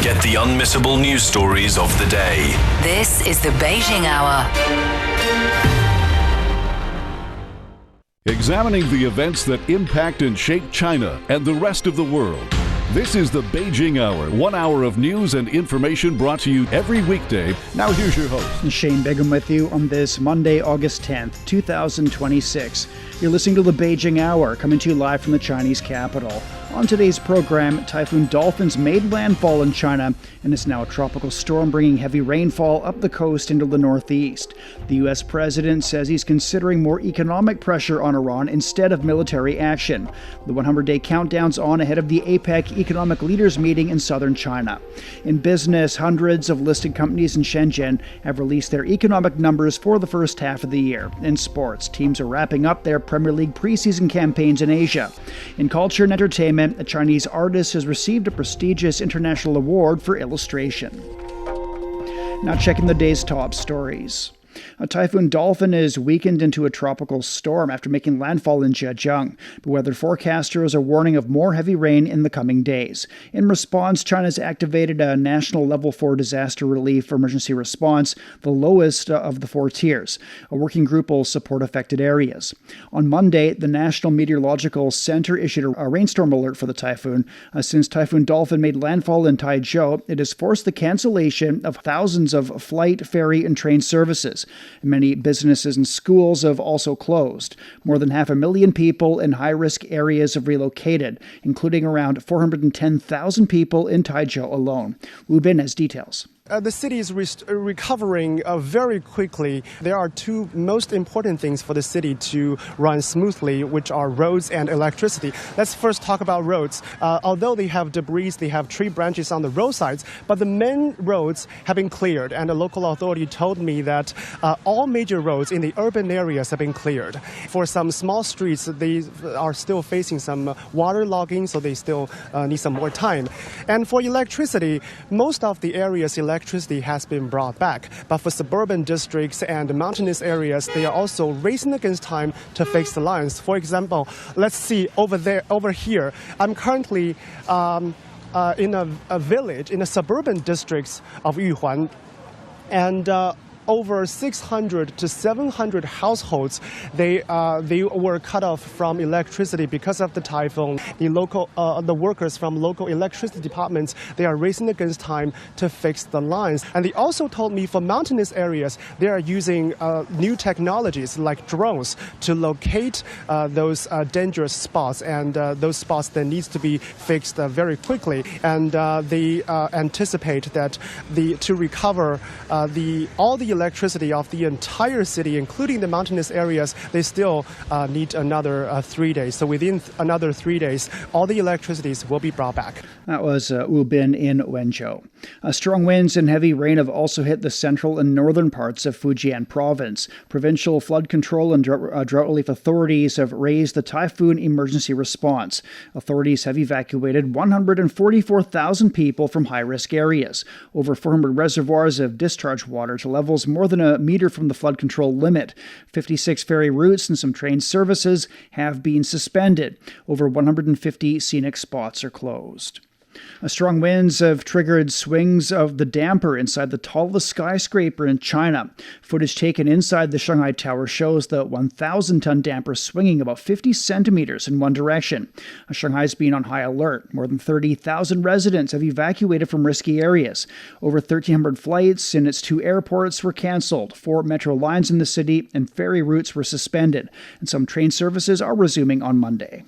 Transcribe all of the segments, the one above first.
Get the unmissable news stories of the day. This is the Beijing Hour. Examining the events that impact and shape China and the rest of the world. This is the Beijing Hour, 1 hour of news and information brought to you every weekday. Now here's your host. Shane Bigham with you on this Monday, August 10th, 2026. You're listening to the Beijing Hour, coming to you live from the Chinese capital. On today's program, Typhoon Dolphin's made landfall in China and is now a tropical storm bringing heavy rainfall up the coast into the northeast. The U.S. president says he's considering more economic pressure on Iran instead of military action. The 100-day countdown's on ahead of the APEC Economic Leaders Meeting in southern China. In business, hundreds of listed companies in Shenzhen have released their economic numbers for the first half of the year. In sports, teams are wrapping up their Premier League preseason campaigns in Asia. In culture and entertainment, a Chinese artist has received a prestigious international award for illustration. Now checking the day's top stories. A Typhoon Dolphin is weakened into a tropical storm after making landfall in Zhejiang, but weather forecasters are warning of more heavy rain in the coming days. In response, China's activated a national Level 4 disaster relief emergency response, the lowest of the 4 tiers. A working group will support affected areas. On Monday, the National Meteorological Center issued a rainstorm alert for the typhoon. Since Typhoon Dolphin made landfall in Taizhou, it has forced the cancellation of thousands of flight, ferry, and train services. Many businesses and schools have also closed. More than 500,000 people in high-risk areas have relocated, including around 410,000 people in Taizhou alone. Wu Bin has details. The city is recovering very quickly. There are two most important things for the city to run smoothly, which are roads and electricity. Let's first talk about roads. Although they have debris, they have tree branches on the roadsides, but the main roads have been cleared. And the local authority told me that all major roads in the urban areas have been cleared. For some small streets, they are still facing some water logging, so they still need some more time. And for electricity, most of the areas electricity has been brought back. But for suburban districts and mountainous areas, they are also racing against time to fix the lines. For example, let's see over here. I'm currently in a village, in the suburban districts of Yuhuan, and over 600 to 700 households, they were cut off from electricity because of the typhoon. The workers from local electricity departments, they are racing against time to fix the lines. And they also told me for mountainous areas, they are using new technologies like drones to locate those dangerous spots, and those spots that needs to be fixed very quickly. And they anticipate that to recover all the electricity of the entire city, including the mountainous areas, they still need another 3 days. So within another 3 days, all the electricities will be brought back. That was Wu Bin in Wenzhou. Strong winds and heavy rain have also hit the central and northern parts of Fujian Province. Provincial flood control and drought relief authorities have raised the typhoon emergency response. Authorities have evacuated 144,000 people from high-risk areas. Over 400 reservoirs have discharged water to levels more than a meter from the flood control limit. 56 ferry routes and some train services have been suspended. Over 150 scenic spots are closed. Strong winds have triggered swings of the damper inside the tallest skyscraper in China. Footage taken inside the Shanghai Tower shows the 1,000-ton damper swinging about 50 centimeters in one direction. Shanghai's been on high alert. More than 30,000 residents have evacuated from risky areas. Over 1,300 flights in its 2 airports were cancelled. 4 metro lines in the city and ferry routes were suspended. And some train services are resuming on Monday.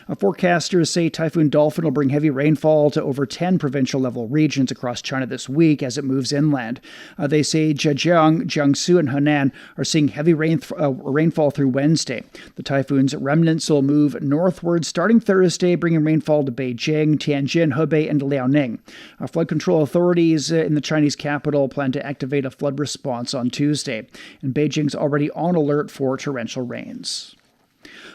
Forecasters say Typhoon Dolphin will bring heavy rainfall to over 10 provincial-level regions across China this week as it moves inland. They say Zhejiang, Jiangsu, and Henan are seeing heavy rainfall through Wednesday. The typhoon's remnants will move northward starting Thursday, bringing rainfall to Beijing, Tianjin, Hebei, and Liaoning. Flood control authorities in the Chinese capital plan to activate a flood response on Tuesday, and Beijing's already on alert for torrential rains.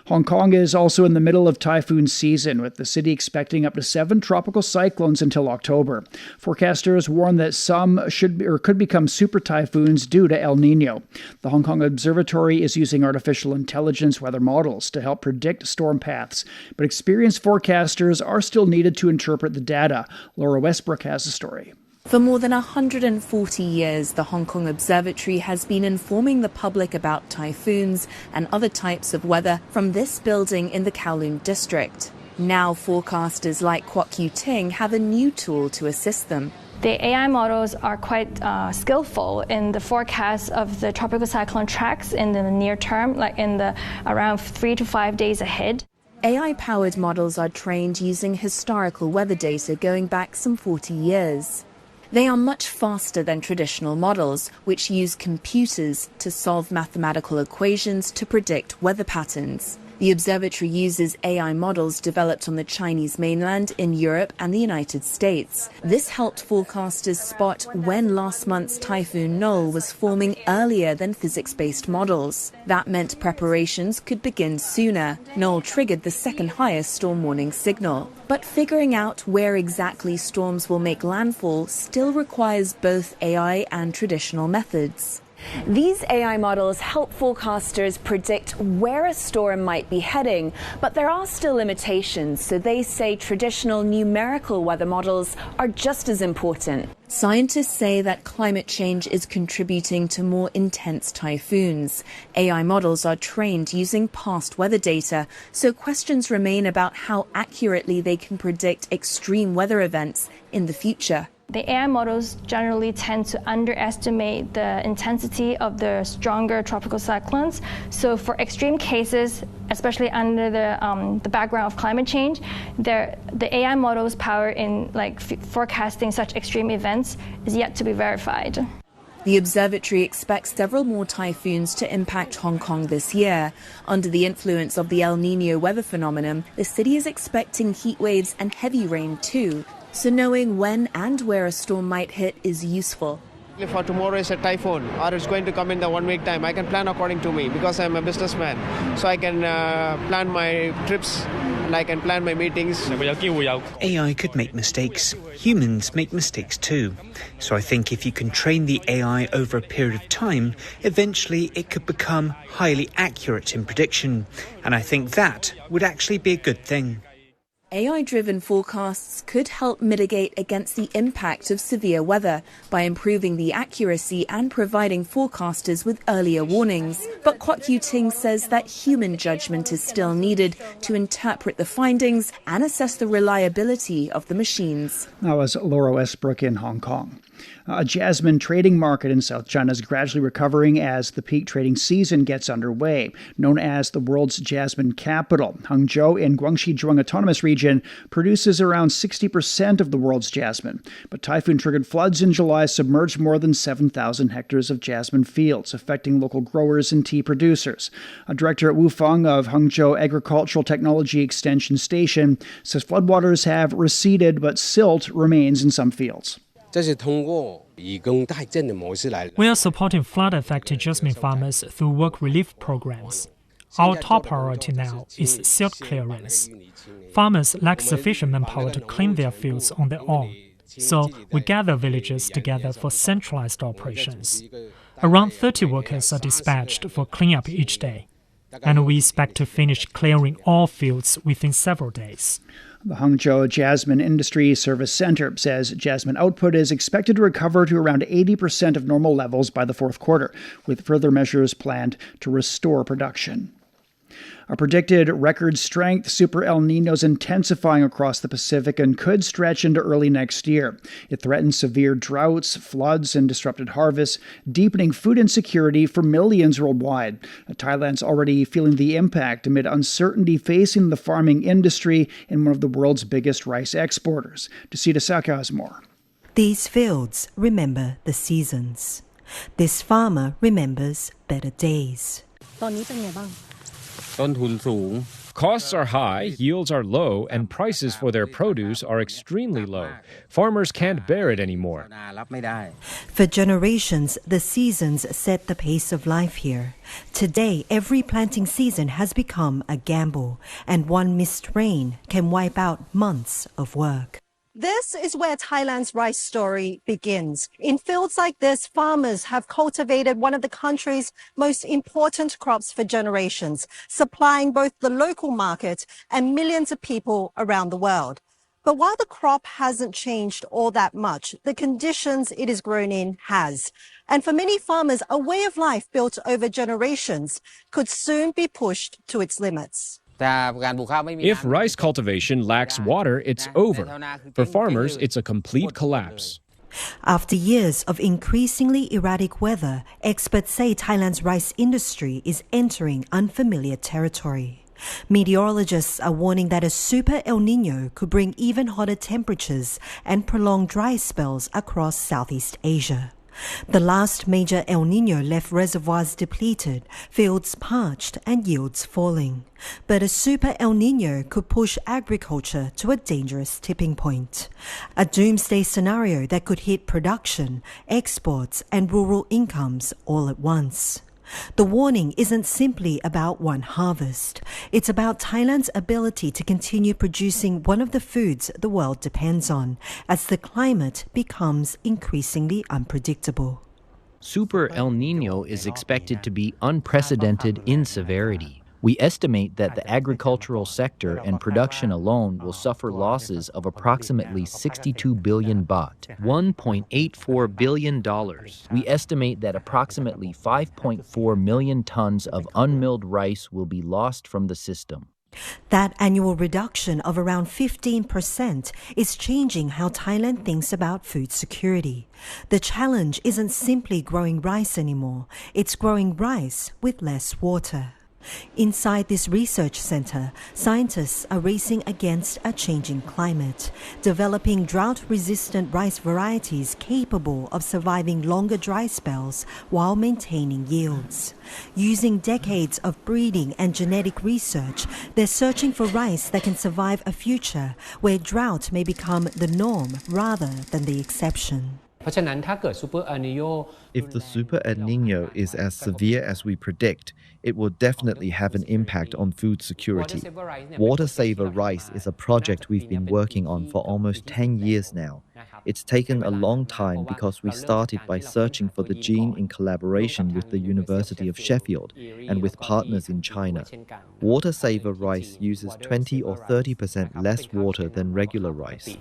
Hong Kong is also in the middle of typhoon season, with the city expecting up to 7 tropical cyclones until October. Forecasters warn that some could become super typhoons due to El Nino. The Hong Kong Observatory is using artificial intelligence weather models to help predict storm paths, but experienced forecasters are still needed to interpret the data. Laura Westbrook has the story. For more than 140 years, the Hong Kong Observatory has been informing the public about typhoons and other types of weather from this building in the Kowloon district. Now forecasters like Kwok Yu Ting have a new tool to assist them. The AI models are quite skillful in the forecast of the tropical cyclone tracks in the near term, like in the around 3 to 5 days ahead. AI-powered models are trained using historical weather data going back some 40 years. They are much faster than traditional models, which use computers to solve mathematical equations to predict weather patterns. The observatory uses AI models developed on the Chinese mainland, in Europe and the United States. This helped forecasters spot when last month's Typhoon Noel was forming earlier than physics-based models. That meant preparations could begin sooner. Noel triggered the second highest storm warning signal. But figuring out where exactly storms will make landfall still requires both AI and traditional methods. These AI models help forecasters predict where a storm might be heading, but there are still limitations, so they say traditional numerical weather models are just as important. Scientists say that climate change is contributing to more intense typhoons. AI models are trained using past weather data, so questions remain about how accurately they can predict extreme weather events in the future. The AI models generally tend to underestimate the intensity of the stronger tropical cyclones. So for extreme cases, especially under the background of climate change, the AI models' power in forecasting such extreme events is yet to be verified. The observatory expects several more typhoons to impact Hong Kong this year. Under the influence of the El Nino weather phenomenon, the city is expecting heat waves and heavy rain too. So knowing when and where a storm might hit is useful. For tomorrow is a typhoon or it's going to come in the 1 week time, I can plan according to me because I'm a businessman. So I can plan my trips and I can plan my meetings. AI could make mistakes. Humans make mistakes too. So I think if you can train the AI over a period of time, eventually it could become highly accurate in prediction. And I think that would actually be a good thing. AI-driven forecasts could help mitigate against the impact of severe weather by improving the accuracy and providing forecasters with earlier warnings. But Kwok Yu Ting says that human judgment is still needed to interpret the findings and assess the reliability of the machines. That was Laura Westbrook in Hong Kong. A jasmine trading market in South China is gradually recovering as the peak trading season gets underway. Known as the world's jasmine capital, Hangzhou in Guangxi Zhejiang Autonomous Region produces around 60% of the world's jasmine. But typhoon-triggered floods in July submerged more than 7,000 hectares of jasmine fields, affecting local growers and tea producers. A director at Wufeng of Hangzhou Agricultural Technology Extension Station says floodwaters have receded, but silt remains in some fields. We are supporting flood-affected jasmine farmers through work relief programs. Our top priority now is silt clearance. Farmers lack sufficient manpower to clean their fields on their own, so we gather villagers together for centralized operations. Around 30 workers are dispatched for cleanup each day, and we expect to finish clearing all fields within several days. The Hangzhou Jasmine Industry Service Center says jasmine output is expected to recover to around 80% of normal levels by the fourth quarter, with further measures planned to restore production. A predicted record strength Super El Nino is intensifying across the Pacific and could stretch into early next year. It threatens severe droughts, floods, and disrupted harvests, deepening food insecurity for millions worldwide. Thailand's already feeling the impact amid uncertainty facing the farming industry in one of the world's biggest rice exporters. Tusita Saka has more. These fields remember the seasons. This farmer remembers better days. If costs are high, yields are low, and prices for their produce are extremely low, farmers can't bear it anymore. For generations, the seasons set the pace of life here. Today, every planting season has become a gamble, and one missed rain can wipe out months of work. This is where Thailand's rice story begins. In fields like this, farmers have cultivated one of the country's most important crops for generations, supplying both the local market and millions of people around the world. But while the crop hasn't changed all that much, the conditions it is grown in has. And for many farmers, a way of life built over generations could soon be pushed to its limits. If rice cultivation lacks water, it's over. For farmers, it's a complete collapse. After years of increasingly erratic weather, experts say Thailand's rice industry is entering unfamiliar territory. Meteorologists are warning that a super El Niño could bring even hotter temperatures and prolonged dry spells across Southeast Asia. The last major El Niño left reservoirs depleted, fields parched, and yields falling. But a super El Niño could push agriculture to a dangerous tipping point. A doomsday scenario that could hit production, exports, and rural incomes all at once. The warning isn't simply about one harvest. It's about Thailand's ability to continue producing one of the foods the world depends on as the climate becomes increasingly unpredictable. Super El Niño is expected to be unprecedented in severity. We estimate that the agricultural sector and production alone will suffer losses of approximately 62 billion baht, $1.84 billion. We estimate that approximately 5.4 million tons of unmilled rice will be lost from the system. That annual reduction of around 15% is changing how Thailand thinks about food security. The challenge isn't simply growing rice anymore, it's growing rice with less water. Inside this research center, scientists are racing against a changing climate, developing drought-resistant rice varieties capable of surviving longer dry spells while maintaining yields. Using decades of breeding and genetic research, they're searching for rice that can survive a future where drought may become the norm rather than the exception. If the Super El Niño is as severe as we predict, it will definitely have an impact on food security. Water Saver Rice is a project we've been working on for almost 10 years now. It's taken a long time because we started by searching for the gene in collaboration with the University of Sheffield and with partners in China. Water Saver Rice uses 20 or 30% less water than regular rice.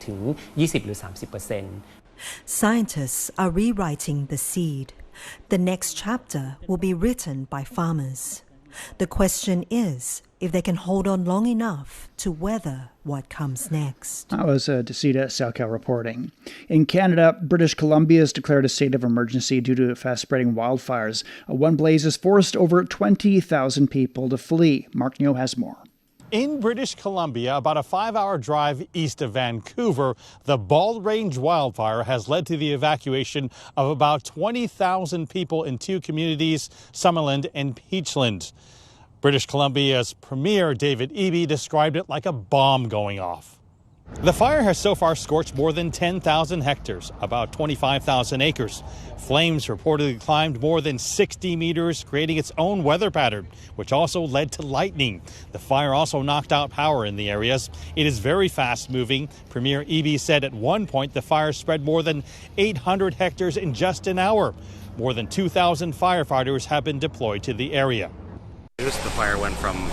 Scientists are rewriting the seed. The next chapter will be written by farmers. The question is if they can hold on long enough to weather what comes next. That was Desita Salkel reporting. In Canada, British Columbia has declared a state of emergency due to fast-spreading wildfires. One blaze has forced over 20,000 people to flee. Mark Neo has more. In British Columbia, about a 5-hour drive east of Vancouver, the Bald Range wildfire has led to the evacuation of about 20,000 people in two communities, Summerland and Peachland. British Columbia's Premier David Eby described it like a bomb going off. The fire has so far scorched more than 10,000 hectares, about 25,000 acres. Flames reportedly climbed more than 60 meters, creating its own weather pattern, which also led to lightning. The fire also knocked out power in the areas. It is very fast-moving. Premier Eby said at one point the fire spread more than 800 hectares in just an hour. More than 2,000 firefighters have been deployed to the area. The fire went from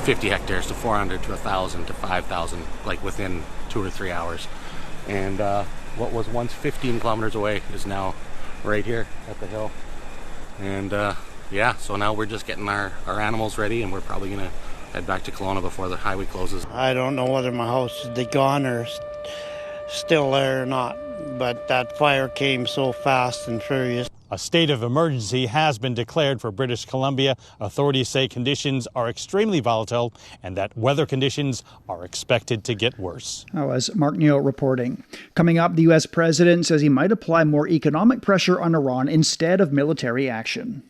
50 hectares to 400 to 1,000 to 5,000, like within 2 or 3 hours. And what was once 15 kilometers away is now right here at the hill. And yeah, so now we're just getting our animals ready, and we're probably going to head back to Kelowna before the highway closes. I don't know whether my house is gone or still there or not, but that fire came so fast and furious. A state of emergency has been declared for British Columbia. Authorities say conditions are extremely volatile and that weather conditions are expected to get worse. That was Mark Neo reporting. Coming up, the U.S. president says he might apply more economic pressure on Iran instead of military action.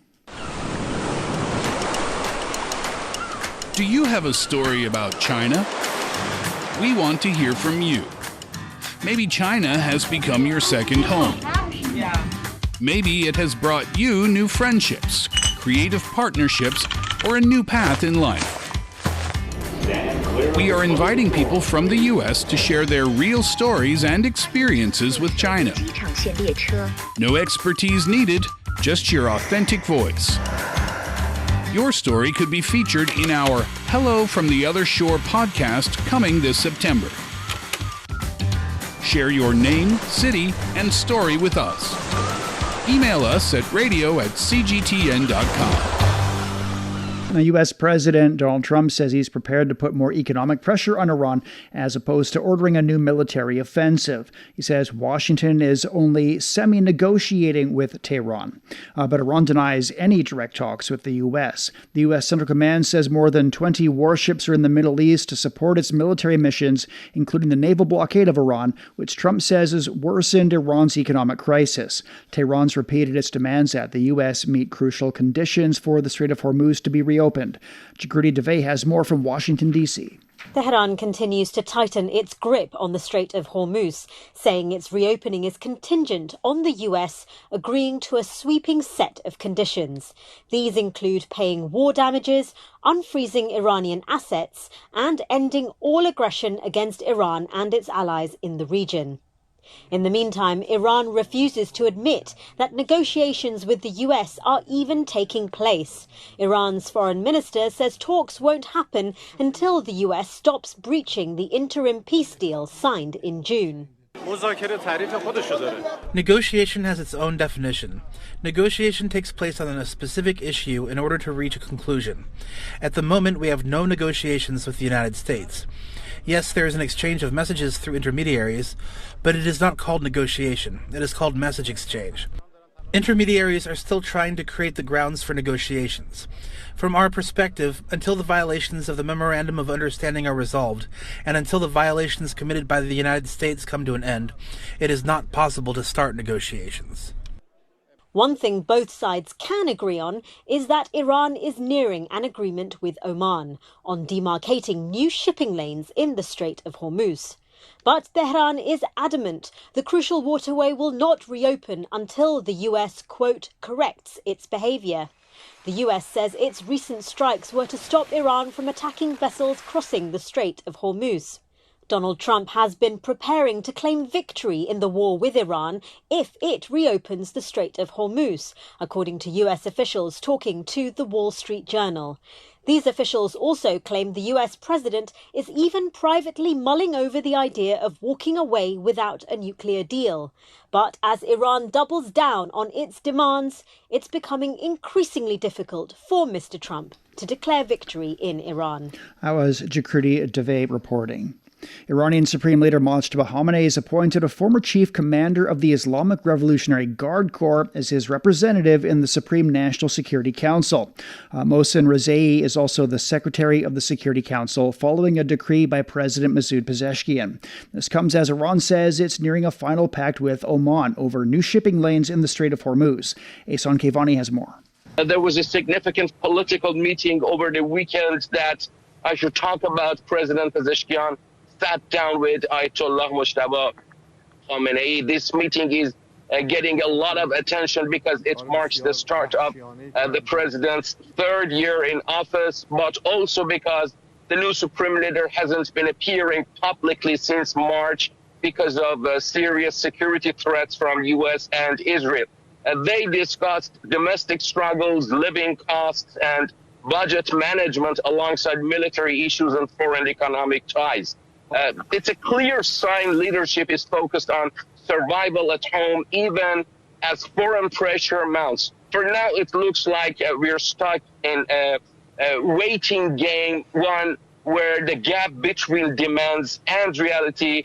Do you have a story about China? We want to hear from you. Maybe China has become your second home. Maybe it has brought you new friendships, creative partnerships, or a new path in life. We are inviting people from the U.S. to share their real stories and experiences with China. No expertise needed, just your authentic voice. Your story could be featured in our Hello from the Other Shore podcast coming this September. Share your name, city, and story with us. Email us at radio@cgtn.com. Now, U.S. President Donald Trump says he's prepared to put more economic pressure on Iran as opposed to ordering a new military offensive. He says Washington is only semi-negotiating with Tehran, but Iran denies any direct talks with the U.S. The U.S. Central Command says more than 20 warships are in the Middle East to support its military missions, including the naval blockade of Iran, which Trump says has worsened Iran's economic crisis. Tehran's repeated its demands that the U.S. meet crucial conditions for the Strait of Hormuz to be reopened. Jagriti Deve has more from Washington, D.C. Tehran continues to tighten its grip on the Strait of Hormuz, saying its reopening is contingent on the US agreeing to a sweeping set of conditions. These include paying war damages, unfreezing Iranian assets, and ending all aggression against Iran and its allies in the region. In the meantime, Iran refuses to admit that negotiations with the US are even taking place. Iran's foreign minister says talks won't happen until the US stops breaching the interim peace deal signed in June. Negotiation has its own definition. Negotiation takes place on a specific issue in order to reach a conclusion. At the moment, we have no negotiations with the United States. Yes, there is an exchange of messages through intermediaries, but it is not called negotiation. It is called message exchange. Intermediaries are still trying to create the grounds for negotiations. From our perspective, until the violations of the Memorandum of Understanding are resolved, and until the violations committed by the United States come to an end, it is not possible to start negotiations. One thing both sides can agree on is that Iran is nearing an agreement with Oman on demarcating new shipping lanes in the Strait of Hormuz. But Tehran is adamant the crucial waterway will not reopen until the US, quote, corrects its behavior. The US says its recent strikes were to stop Iran from attacking vessels crossing the Strait of Hormuz. Donald Trump has been preparing to claim victory in the war with Iran if it reopens the Strait of Hormuz, according to US officials talking to the Wall Street Journal. These officials also claim the US president is even privately mulling over the idea of walking away without a nuclear deal. But as Iran doubles down on its demands, it's becoming increasingly difficult for Mr. Trump to declare victory in Iran. That was Jagriti Deve reporting. Iranian Supreme Leader Mojtaba Khamenei has appointed a former chief commander of the Islamic Revolutionary Guard Corps as his representative in the Supreme National Security Council. Mohsen Rezai is also the secretary of the Security Council, following a decree by President Masoud Pezeshkian. This comes as Iran says it's nearing a final pact with Oman over new shipping lanes in the Strait of Hormuz. Ehsan Kevani has more. There was a significant political meeting over the weekend that I should talk about. President Pezeshkian sat down with Ayatollah Mojtaba Khamenei. This meeting is getting a lot of attention because it marks the start of the president's third year in office, but also because the new supreme leader hasn't been appearing publicly since March because of serious security threats from U.S. and Israel. They discussed domestic struggles, living costs, and budget management alongside military issues and foreign economic ties. It's a clear sign leadership is focused on survival at home, even as foreign pressure mounts. For now, it looks like we're stuck in a waiting game, one where the gap between demands and reality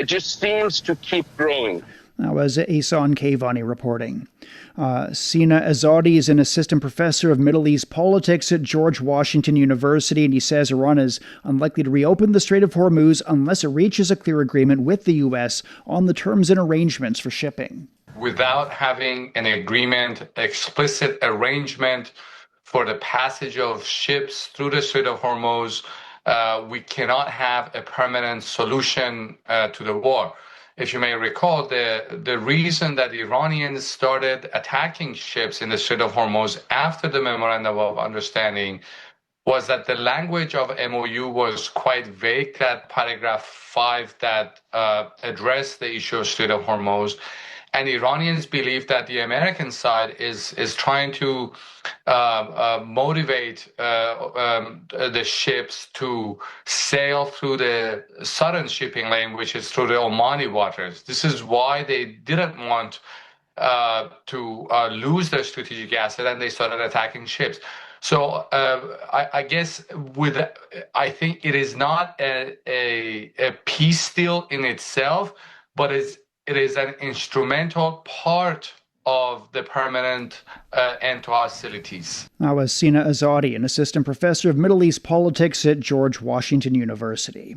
just seems to keep growing. That was Ehsan Kevani reporting. Sina Azadi is an assistant professor of Middle East politics at George Washington University, and he says Iran is unlikely to reopen the Strait of Hormuz unless it reaches a clear agreement with the U.S. on the terms and arrangements for shipping. Without having an agreement, explicit arrangement for the passage of ships through the Strait of Hormuz, we cannot have a permanent solution to the war. If you may recall, the reason that the Iranians started attacking ships in the Strait of Hormuz after the Memorandum of Understanding was that the language of MOU was quite vague, that paragraph 5 that addressed the issue of Strait of Hormuz. And Iranians believe that the American side is trying to motivate the ships to sail through the southern shipping lane, which is through the Omani waters. This is why they didn't want to lose their strategic asset, and they started attacking ships. So I guess I think it is not a peace deal in itself, but it is an instrumental part of the permanent end to hostilities. That was Sina Azadi, an assistant professor of Middle East politics at George Washington University.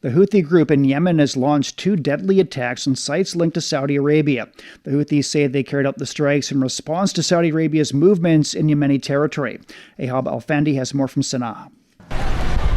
The Houthi group in Yemen has launched 2 deadly attacks on sites linked to Saudi Arabia. The Houthis say they carried out the strikes in response to Saudi Arabia's movements in Yemeni territory. Ahab Al-Fandi has more from Sana'a.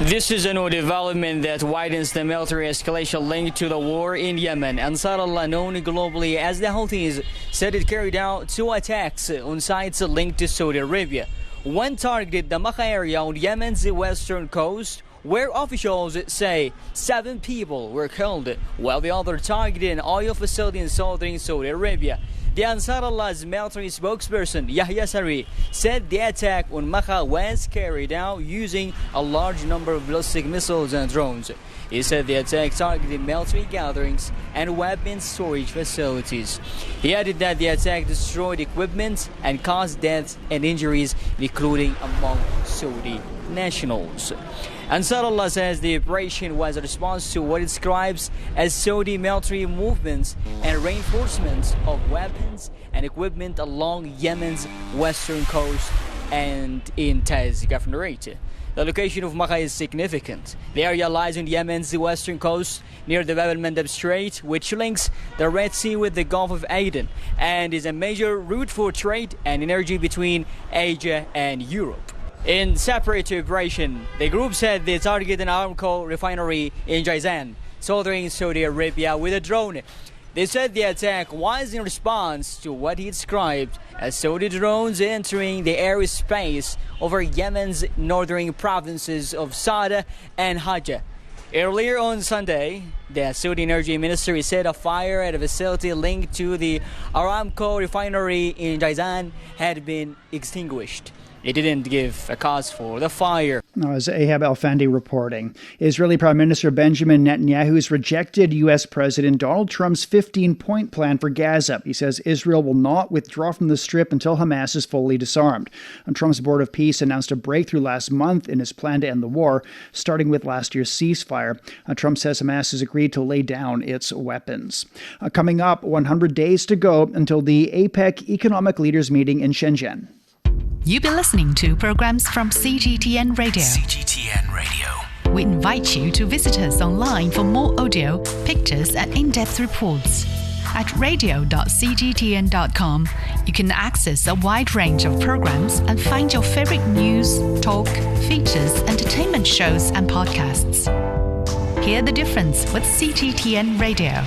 This is a new development that widens the military escalation linked to the war in Yemen. Ansarullah, known globally as the Houthis, said it carried out 2 attacks on sites linked to Saudi Arabia. One targeted the Makka area on Yemen's western coast, where officials say 7 people were killed, while the other targeted an oil facility in southern Saudi Arabia. The Ansarullah's military spokesperson, Yahya Sari, said the attack on Makka was carried out using a large number of ballistic missiles and drones. He said the attack targeted military gatherings and weapons storage facilities. He added that the attack destroyed equipment and caused deaths and injuries, including among Saudi nationals. Ansarullah says the operation was a response to what it describes as Saudi military movements and reinforcements of weapons and equipment along Yemen's western coast and in Taiz Governorate. The location of Makka is significant. The area lies on Yemen's western coast near the Bab el-Mandeb Strait, which links the Red Sea with the Gulf of Aden and is a major route for trade and energy between Asia and Europe. In separate operation, the group said they targeted an Aramco refinery in Zhejiang, southern Saudi Arabia, with a drone. They said the attack was in response to what he described as Saudi drones entering the airspace over Yemen's northern provinces of Sada and Hajjah. Earlier on Sunday, the Saudi Energy Ministry said a fire at a facility linked to the Aramco refinery in Zhejiang had been extinguished. It didn't give a cause for the fire. As Ahab Al-Fandi reporting, Israeli Prime Minister Benjamin Netanyahu has rejected U.S. President Donald Trump's 15-point plan for Gaza. He says Israel will not withdraw from the Strip until Hamas is fully disarmed. And Trump's Board of Peace announced a breakthrough last month in his plan to end the war, starting with last year's ceasefire. Trump says Hamas has agreed to lay down its weapons. Coming up, 100 days to go until the APEC Economic Leaders Meeting in Shenzhen. You've been listening to programs from CGTN Radio. CGTN Radio. We invite you to visit us online for more audio, pictures, and in-depth reports. At radio.cgtn.com, you can access a wide range of programs and find your favorite news, talk, features, entertainment shows, and podcasts. Hear the difference with CGTN Radio.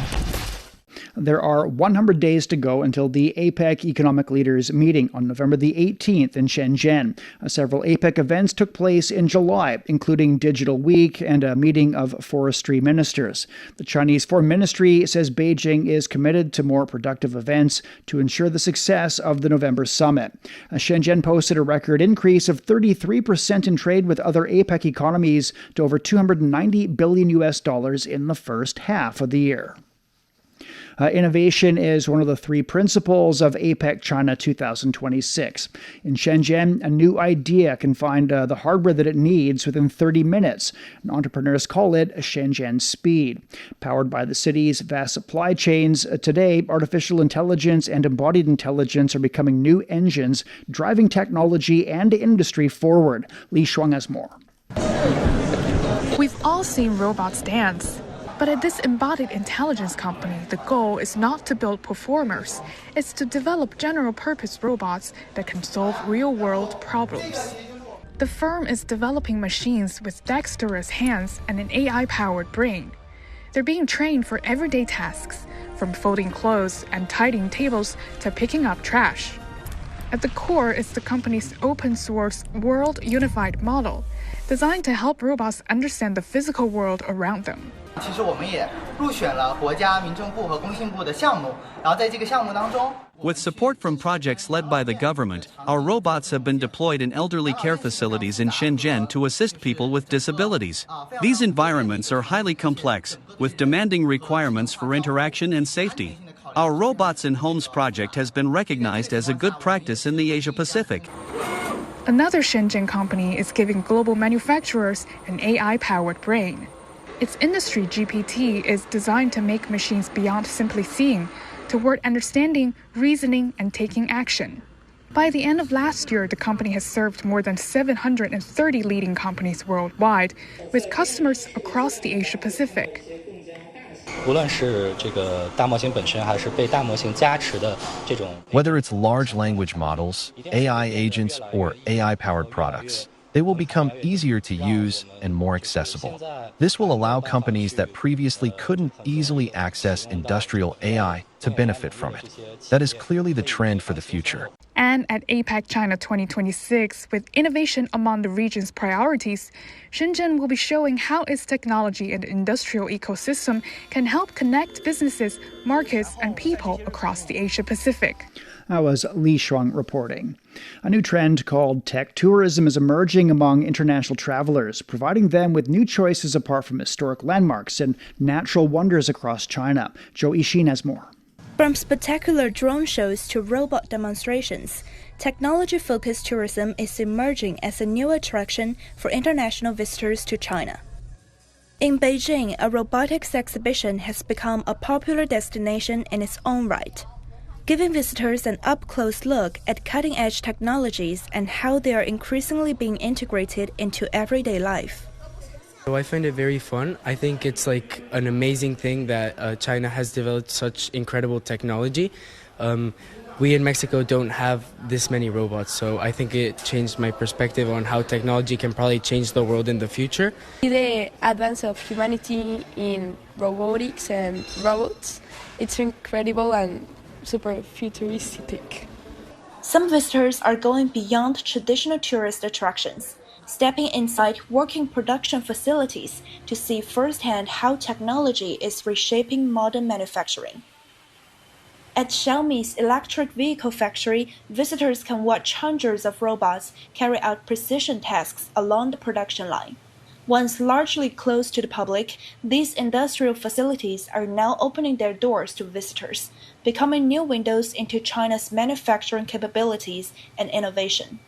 There are 100 days to go until the APEC Economic Leaders Meeting on November the 18th in Shenzhen. Several APEC events took place in July, including Digital Week and a meeting of forestry ministers. The Chinese Foreign Ministry says Beijing is committed to more productive events to ensure the success of the November summit. Shenzhen posted a record increase of 33% in trade with other APEC economies to over $290 billion in the first half of the year. Innovation is one of the 3 principles of APEC China 2026. In Shenzhen, a new idea can find the hardware that it needs within 30 minutes. And entrepreneurs call it Shenzhen Speed. Powered by the city's vast supply chains, today, artificial intelligence and embodied intelligence are becoming new engines driving technology and industry forward. Li Shuang has more. We've all seen robots dance. But at this embodied intelligence company, the goal is not to build performers. It's to develop general-purpose robots that can solve real-world problems. The firm is developing machines with dexterous hands and an AI-powered brain. They're being trained for everyday tasks, from folding clothes and tidying tables to picking up trash. At the core is the company's open-source World Unified Model, designed to help robots understand the physical world around them. With support from projects led by the government, our robots have been deployed in elderly care facilities in Shenzhen to assist people with disabilities. These environments are highly complex, with demanding requirements for interaction and safety. Our Robots in Homes project has been recognized as a good practice in the Asia-Pacific. Another Shenzhen company is giving global manufacturers an AI-powered brain. Its industry GPT is designed to make machines beyond simply seeing, toward understanding, reasoning, and taking action. By the end of last year, the company has served more than 730 leading companies worldwide, with customers across the Asia-Pacific. Whether it's large language models, AI agents, or AI-powered products, they will become easier to use and more accessible. This will allow companies that previously couldn't easily access industrial AI to benefit from it. That is clearly the trend for the future. And at APEC China 2026, with innovation among the region's priorities, Shenzhen will be showing how its technology and industrial ecosystem can help connect businesses, markets, and people across the Asia-Pacific. That was Li Shuang reporting. A new trend called tech tourism is emerging among international travelers, providing them with new choices apart from historic landmarks and natural wonders across China. Zhou Yixin has more. From spectacular drone shows to robot demonstrations, technology-focused tourism is emerging as a new attraction for international visitors to China. In Beijing, a robotics exhibition has become a popular destination in its own right, giving visitors an up-close look at cutting-edge technologies and how they are increasingly being integrated into everyday life. So I find it very fun. I think it's like an amazing thing that China has developed such incredible technology. We in Mexico don't have this many robots, so I think it changed my perspective on how technology can probably change the world in the future. The advance of humanity in robotics and robots, it's incredible and super futuristic. Some visitors are going beyond traditional tourist attractions, stepping inside working production facilities to see firsthand how technology is reshaping modern manufacturing. At Xiaomi's electric vehicle factory, visitors can watch hundreds of robots carry out precision tasks along the production line. Once largely closed to the public, these industrial facilities are now opening their doors to visitors, becoming new windows into China's manufacturing capabilities and innovation.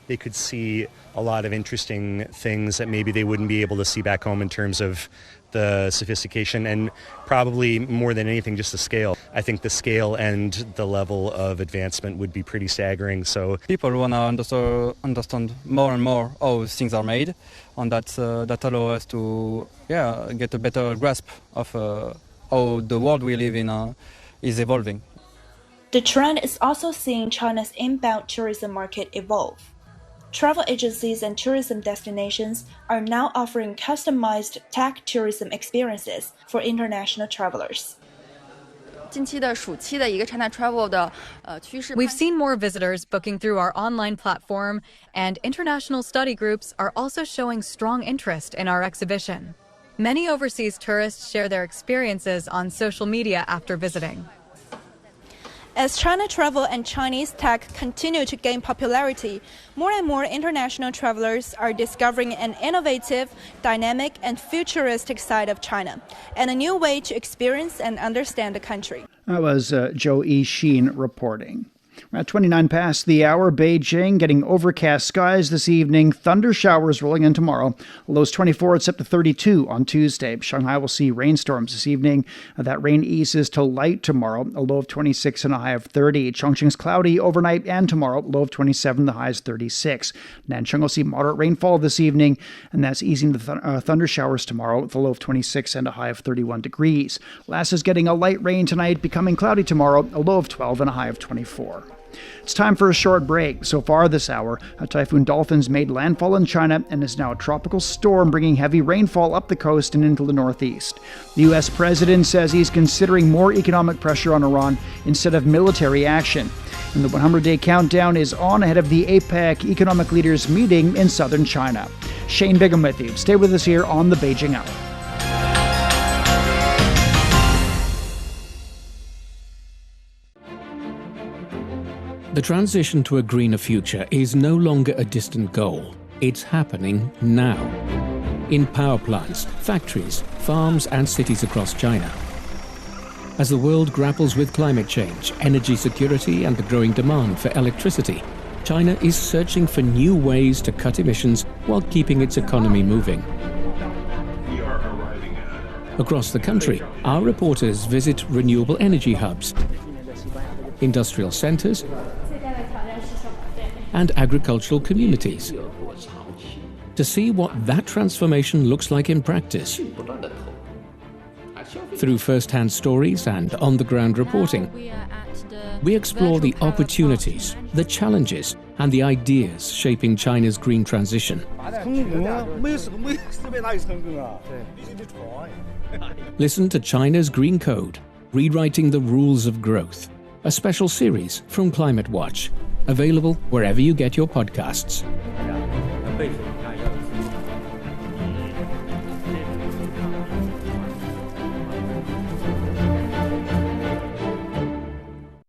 They could see a lot of interesting things that maybe they wouldn't be able to see back home in terms of the sophistication and probably more than anything just the scale. I think the scale and the level of advancement would be pretty staggering. So people want to understand more and more how things are made, and that allows us to get a better grasp of how the world we live in is evolving. The trend is also seeing China's inbound tourism market evolve. Travel agencies and tourism destinations are now offering customized tech tourism experiences for international travelers. We've seen more visitors booking through our online platform, and international study groups are also showing strong interest in our exhibition. Many overseas tourists share their experiences on social media after visiting. As China travel and Chinese tech continue to gain popularity, more and more international travelers are discovering an innovative, dynamic, and futuristic side of China, and a new way to experience and understand the country. That was Zhou Yixin reporting. We're at 29 past the hour. Beijing getting overcast skies this evening. Thunder showers rolling in tomorrow. Lows 24. It's up to 32 on Tuesday. Shanghai will see rainstorms this evening. That rain eases to light tomorrow. A low of 26 and a high of 30. Chongqing's cloudy overnight and tomorrow. Low of 27. The high is 36. Nanchang will see moderate rainfall this evening, and that's easing to thunder showers tomorrow with a low of 26 and a high of 31 degrees. Lhasa is getting a light rain tonight, becoming cloudy tomorrow. A low of 12 and a high of 24. It's time for a short break. So far this hour, a Typhoon Dolphin's made landfall in China and is now a tropical storm bringing heavy rainfall up the coast and into the northeast. The U.S. president says he's considering more economic pressure on Iran instead of military action. And the 100-day countdown is on ahead of the APEC Economic Leaders Meeting in southern China. Shane Bigham with you. Stay with us here on the Beijing Hour. The transition to a greener future is no longer a distant goal. It's happening now. In power plants, factories, farms, and cities across China. As the world grapples with climate change, energy security, and the growing demand for electricity, China is searching for new ways to cut emissions while keeping its economy moving. Across the country, our reporters visit renewable energy hubs, industrial centers, and agricultural communities to see what that transformation looks like in practice. Through first-hand stories and on-the-ground reporting, we explore the opportunities, the challenges, and the ideas shaping China's green transition. Listen to China's Green Code, Rewriting the Rules of Growth, a special series from Climate Watch, available wherever you get your podcasts.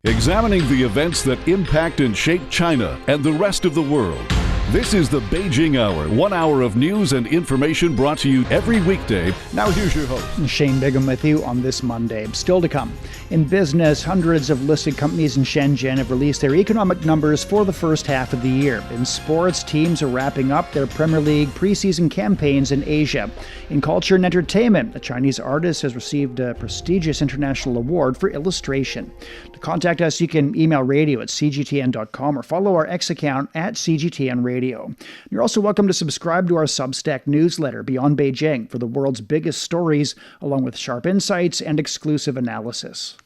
Examining the events that impact and shape China and the rest of the world. This is the Beijing Hour, 1 hour of news and information brought to you every weekday. Now here's your host, Shane Bigham with you on this Monday. Still to come. In business, hundreds of listed companies in Shenzhen have released their economic numbers for the first half of the year. In sports, teams are wrapping up their Premier League preseason campaigns in Asia. In culture and entertainment, a Chinese artist has received a prestigious international award for illustration. To contact us, you can email radio@cgtn.com or follow our X account @CGTN Radio. You're also welcome to subscribe to our Substack newsletter, Beyond Beijing, for the world's biggest stories, along with sharp insights and exclusive analysis.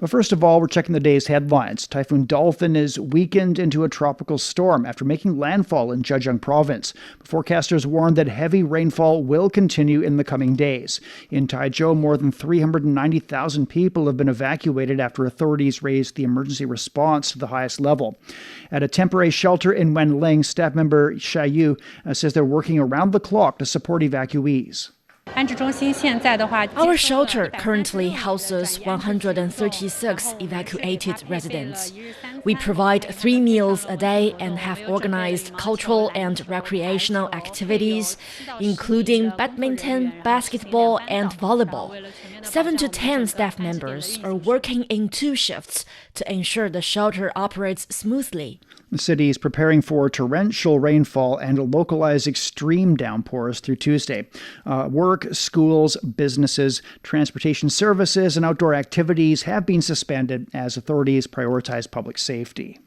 But first of all, we're checking the day's headlines. Typhoon Dolphin is weakened into a tropical storm after making landfall in Zhejiang Province. Forecasters warn that heavy rainfall will continue in the coming days. In Taizhou, more than 390,000 people have been evacuated after authorities raised the emergency response to the highest level. At a temporary shelter in Wenling, staff member Xia Yu says they're working around the clock to support evacuees. Our shelter currently houses 136 evacuated residents. We provide 3 meals a day and have organized cultural and recreational activities, including badminton, basketball, and volleyball. 7 to 10 staff members are working in 2 shifts to ensure the shelter operates smoothly. The city is preparing for torrential rainfall and localized extreme downpours through Tuesday. Work, schools, businesses, transportation services, and outdoor activities have been suspended as authorities prioritize public safety.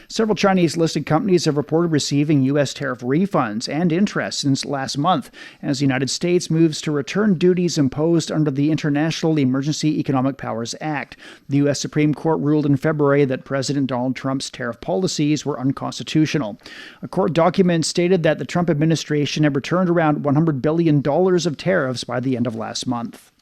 Several Chinese-listed companies have reported receiving U.S. tariff refunds and interest since last month as the United States moves to return duties imposed under the International Emergency Economic Powers Act. The U.S. Supreme Court ruled in February that President Donald Trump's tariff policies were unconstitutional. A court document stated that the Trump administration had returned around $100 billion of tariffs by the end of last month.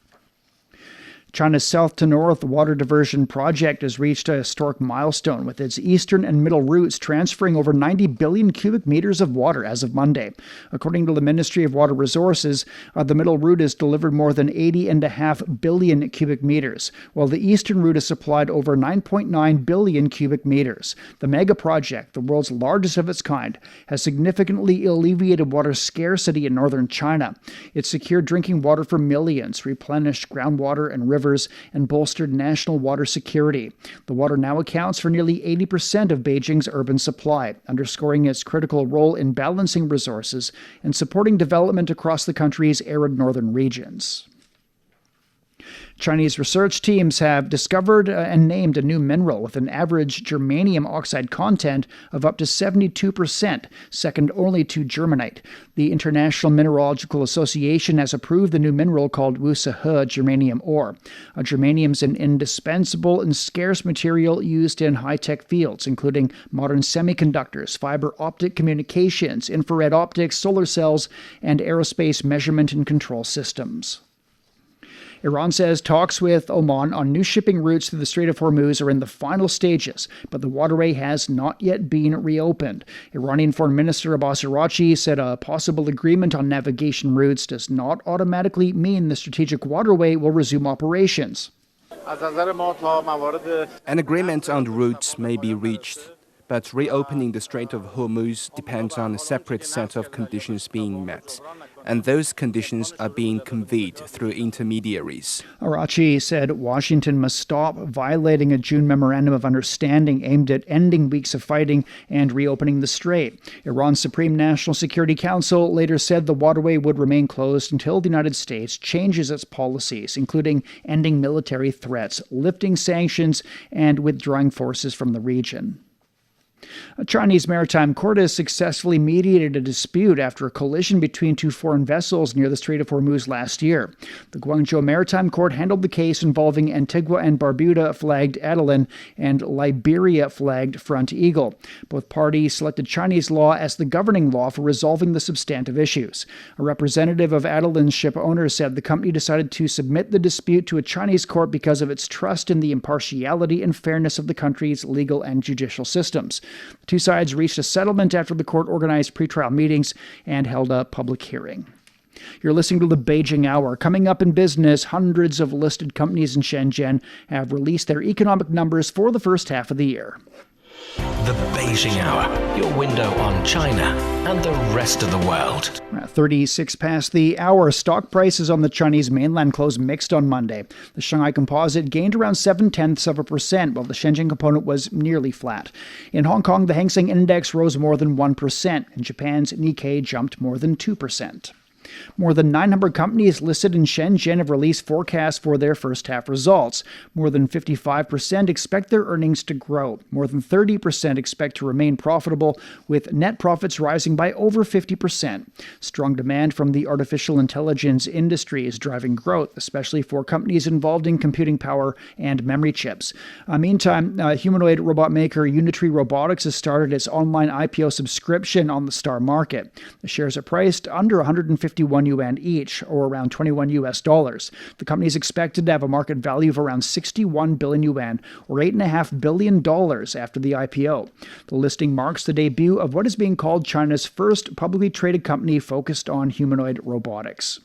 China's south-to-north water diversion project has reached a historic milestone, with its eastern and middle routes transferring over 90 billion cubic meters of water as of Monday. According to the Ministry of Water Resources, the middle route has delivered more than 80.5 billion cubic meters, while the eastern route has supplied over 9.9 billion cubic meters. The mega project, the world's largest of its kind, has significantly alleviated water scarcity in northern China. It secured drinking water for millions, replenished groundwater and river rivers and bolstered national water security. The water now accounts for nearly 80% of Beijing's urban supply, underscoring its critical role in balancing resources and supporting development across the country's arid northern regions. Chinese research teams have discovered and named a new mineral with an average germanium oxide content of up to 72%, second only to germanite. The International Mineralogical Association has approved the new mineral called Wusehe germanium ore. Germanium is an indispensable and scarce material used in high-tech fields, including modern semiconductors, fiber optic communications, infrared optics, solar cells, and aerospace measurement and control systems. Iran says talks with Oman on new shipping routes through the Strait of Hormuz are in the final stages, but the waterway has not yet been reopened. Iranian Foreign Minister Abbas Araghchi said a possible agreement on navigation routes does not automatically mean the strategic waterway will resume operations. An agreement on the routes may be reached, but reopening the Strait of Hormuz depends on a separate set of conditions being met, and those conditions are being conveyed through intermediaries. Araghchi said Washington must stop violating a June memorandum of understanding aimed at ending weeks of fighting and reopening the strait. Iran's Supreme National Security Council later said the waterway would remain closed until the United States changes its policies, including ending military threats, lifting sanctions, and withdrawing forces from the region. A Chinese maritime court has successfully mediated a dispute after a collision between two foreign vessels near the Strait of Hormuz last year. The Guangzhou Maritime Court handled the case involving Antigua and Barbuda-flagged Adeline and Liberia-flagged Front Eagle. Both parties selected Chinese law as the governing law for resolving the substantive issues. A representative of Adeline's ship owner said the company decided to submit the dispute to a Chinese court because of its trust in the impartiality and fairness of the country's legal and judicial systems. The two sides reached a settlement after the court organized pretrial meetings and held a public hearing. You're listening to the Beijing Hour. Coming up in business, hundreds of listed companies in Shenzhen have released their economic numbers for the first half of the year. The Beijing Hour, your window on China and the rest of the world. 36 past the hour. Stock prices on the Chinese mainland closed mixed on Monday. The Shanghai Composite gained around 0.7%, while the Shenzhen component was nearly flat. In Hong Kong, the Hang Seng Index rose more than 1%, and Japan's Nikkei jumped more than 2%. More than 900 companies listed in Shenzhen have released forecasts for their first half results. More than 55% expect their earnings to grow. More than 30% expect to remain profitable, with net profits rising by over 50%. Strong demand from the artificial intelligence industry is driving growth, especially for companies involved in computing power and memory chips. Meantime, humanoid robot maker Unitree Robotics has started its online IPO subscription on the STAR market. The shares are priced under 151 yuan each, or around $21. The company is expected to have a market value of around 61 billion yuan, or $8.5 billion after the IPO. The listing marks the debut of what is being called China's first publicly traded company focused on humanoid robotics.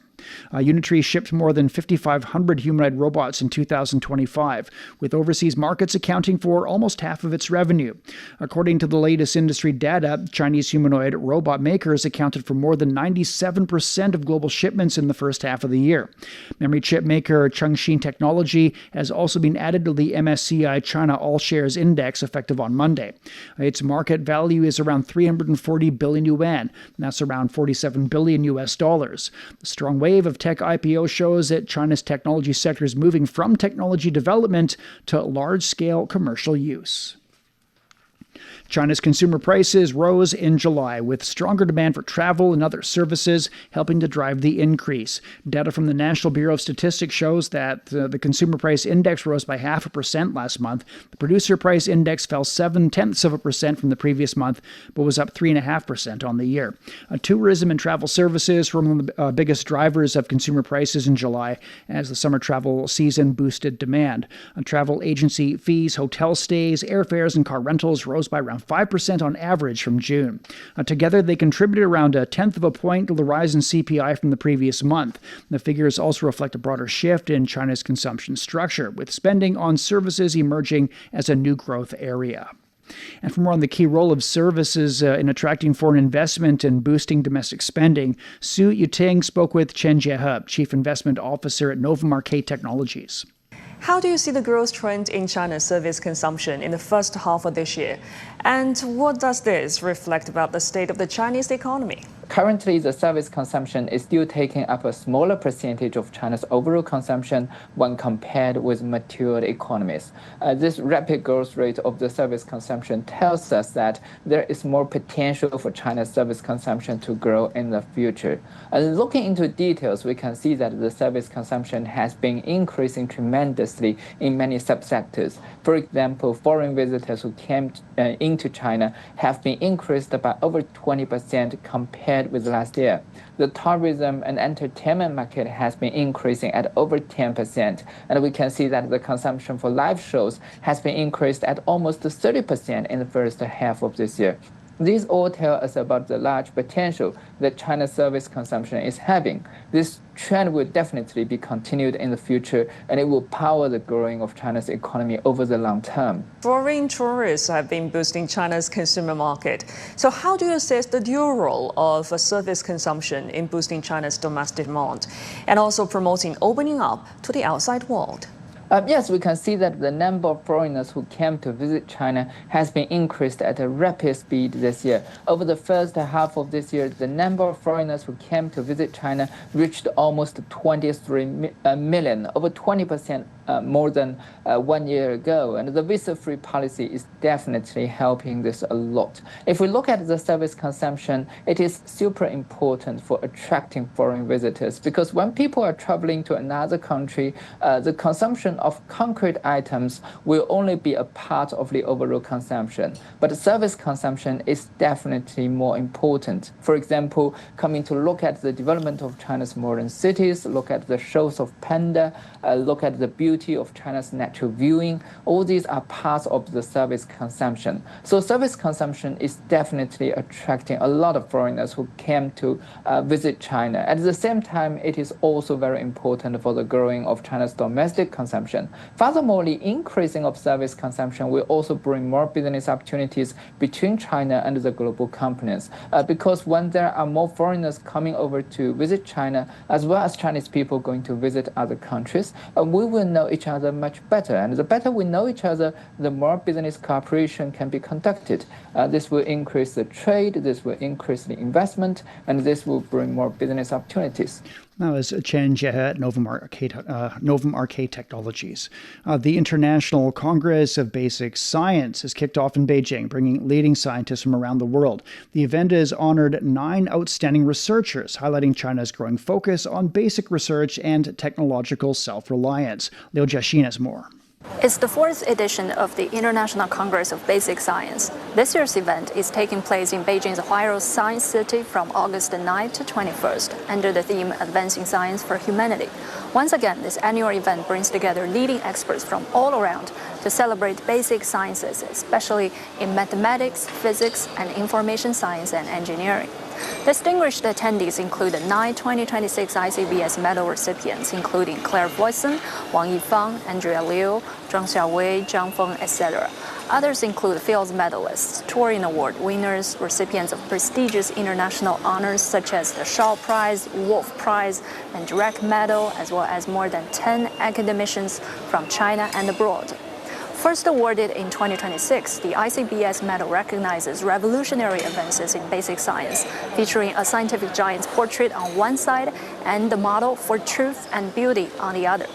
Unitree shipped more than 5,500 humanoid robots in 2025, with overseas markets accounting for almost half of its revenue. According to the latest industry data, Chinese humanoid robot makers accounted for more than 97% of global shipments in the first half of the year. Memory chip maker Chengxin Technology has also been added to the MSCI China All Shares Index effective on Monday. Its market value is around 340 billion yuan, and that's around $47 billion. The strong wave of tech IPO shows that China's technology sector is moving from technology development to large-scale commercial use. China's consumer prices rose in July, with stronger demand for travel and other services helping to drive the increase. Data from the National Bureau of Statistics shows that the consumer price index rose by 0.5% last month. The producer price index fell 0.7% from the previous month, but was up 3.5% on the year. Tourism and travel services were one of the biggest drivers of consumer prices in July, as the summer travel season boosted demand. Travel agency fees, hotel stays, airfares, and car rentals rose by around 5% on average from June. Together, they contributed around 0.1 of a point to the rise in CPI from the previous month. The figures also reflect a broader shift in China's consumption structure, with spending on services emerging as a new growth area. And for more on the key role of services in attracting foreign investment and boosting domestic spending, Su Yuting spoke with Chen Jiehe, Chief Investment Officer at Novamarque Technologies. How do you see the growth trend in China's service consumption in the first half of this year? And what does this reflect about the state of the Chinese economy? Currently, the service consumption is still taking up a smaller percentage of China's overall consumption when compared with mature economies. This rapid growth rate of the service consumption tells us that there is more potential for China's service consumption to grow in the future. Looking into details, we can see that the service consumption has been increasing tremendously in many subsectors. For example, foreign visitors who came into China have been increased by over 20% compared with last year. The tourism and entertainment market has been increasing at over 10%, and we can see that the consumption for live shows has been increased at almost 30% in the first half of this year. These all tell us about the large potential that China's service consumption is having. This trend will definitely be continued in the future, and it will power the growing of China's economy over the long term. Foreign tourists have been boosting China's consumer market. So how do you assess the dual role of service consumption in boosting China's domestic demand and also promoting opening up to the outside world? Yes, we can see that the number of foreigners who came to visit China has been increased at a rapid speed this year. Over the first half of this year, the number of foreigners who came to visit China reached almost 23 million, over 20% more than 1 year ago. And the visa-free policy is definitely helping this a lot. If we look at the service consumption, it is super important for attracting foreign visitors, because when people are traveling to another country, the consumption of concrete items will only be a part of the overall consumption. But service consumption is definitely more important. For example, coming to look at the development of China's modern cities, look at the shows of panda, look at the beauty of China's natural viewing, all these are parts of the service consumption. So service consumption is definitely attracting a lot of foreigners who came to visit China. At the same time, it is also very important for the growing of China's domestic consumption. Furthermore, the increasing of service consumption will also bring more business opportunities between China and the global companies. Because when there are more foreigners coming over to visit China, as well as Chinese people going to visit other countries, we will know each other much better. And the better we know each other, the more business cooperation can be conducted. This will increase the trade, this will increase the investment, and this will bring more business opportunities. That was Chen Jiehe at Novum Arcade Technologies. The International Congress of Basic Science has kicked off in Beijing, bringing leading scientists from around the world. The event has honored 9 outstanding researchers, highlighting China's growing focus on basic research and technological self-reliance. Liu Jiaxin has more. It's the 4th edition of the International Congress of Basic Science. This year's event is taking place in Beijing's Huairou Science City from August 9th to 21st, under the theme Advancing Science for Humanity. Once again, this annual event brings together leading experts from all around to celebrate basic sciences, especially in mathematics, physics, and information science and engineering. Distinguished attendees include 9 2026 ICBS medal recipients, including Claire Voisin, Wang Yifang, Andrea Liu, Zhang Xiaowei, Zhang Feng, etc. Others include Fields medalists, Turing Award winners, recipients of prestigious international honors such as the Shaw Prize, Wolf Prize, and Dirac Medal, as well as more than 10 academicians from China and abroad. First awarded in 2026, the ICBS medal recognizes revolutionary advances in basic science, featuring a scientific giant's portrait on one side and the model for truth and beauty on the other.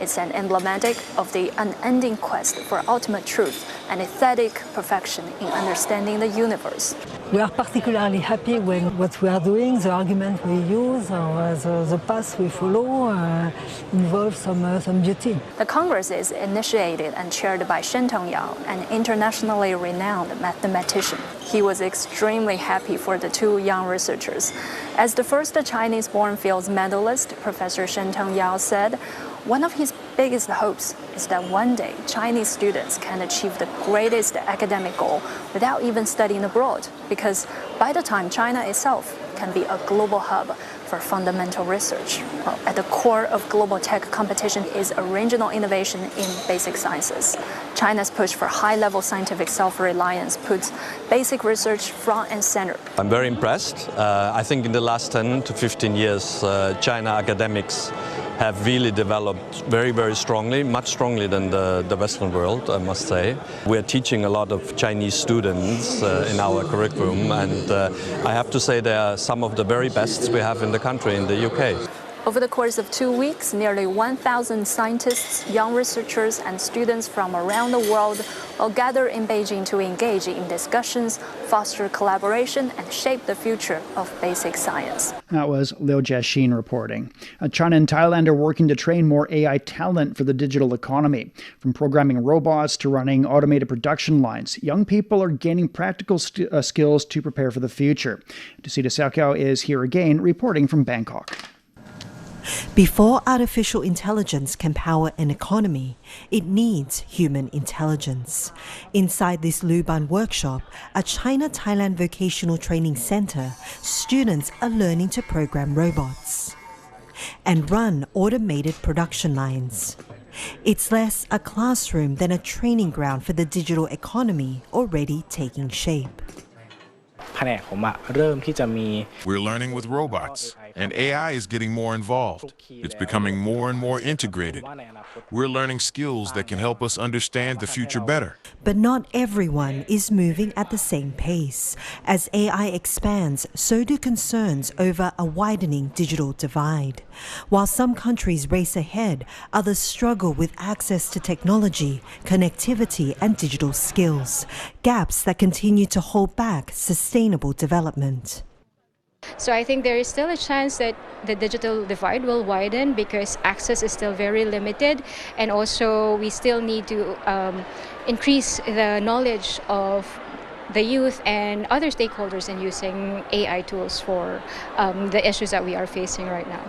It's an emblematic of the unending quest for ultimate truth and aesthetic perfection in understanding the universe. We are particularly happy when what we are doing, the argument we use, or the path we follow involves some beauty. The Congress is initiated and chaired by Shentong Yao, an internationally renowned mathematician. He was extremely happy for the 2 young researchers. As the first Chinese-born Fields medalist, Professor Shentong Yao said, one of his biggest hopes is that one day Chinese students can achieve the greatest academic goal without even studying abroad, because by the time China itself can be a global hub for fundamental research. Well, at the core of global tech competition is original innovation in basic sciences. China's push for high-level scientific self-reliance puts basic research front and center. I'm very impressed. I think in the last 10 to 15 years, China academics have really developed very, very strongly, much stronger than the Western world, I must say. We're teaching a lot of Chinese students in our curriculum, and I have to say they are some of the very best we have in the country, in the UK. Over the course of 2 weeks, nearly 1,000 scientists, young researchers, and students from around the world will gather in Beijing to engage in discussions, foster collaboration, and shape the future of basic science. That was Liu Jiaxin reporting. China and Thailand are working to train more AI talent for the digital economy. From programming robots to running automated production lines, young people are gaining practical skills to prepare for the future. Desita Xiaoqiao is here again, reporting from Bangkok. Before artificial intelligence can power an economy, it needs human intelligence. Inside this Luban workshop, a China-Thailand vocational training center, students are learning to program robots and run automated production lines. It's less a classroom than a training ground for the digital economy already taking shape. We're learning with robots, and AI is getting more involved. It's becoming more and more integrated. We're learning skills that can help us understand the future better. But not everyone is moving at the same pace. As AI expands, so do concerns over a widening digital divide. While some countries race ahead, others struggle with access to technology, connectivity, and digital skills, gaps that continue to hold back sustainable development. So I think there is still a chance that the digital divide will widen because access is still very limited, and also we still need to increase the knowledge of the youth and other stakeholders in using AI tools for the issues that we are facing right now.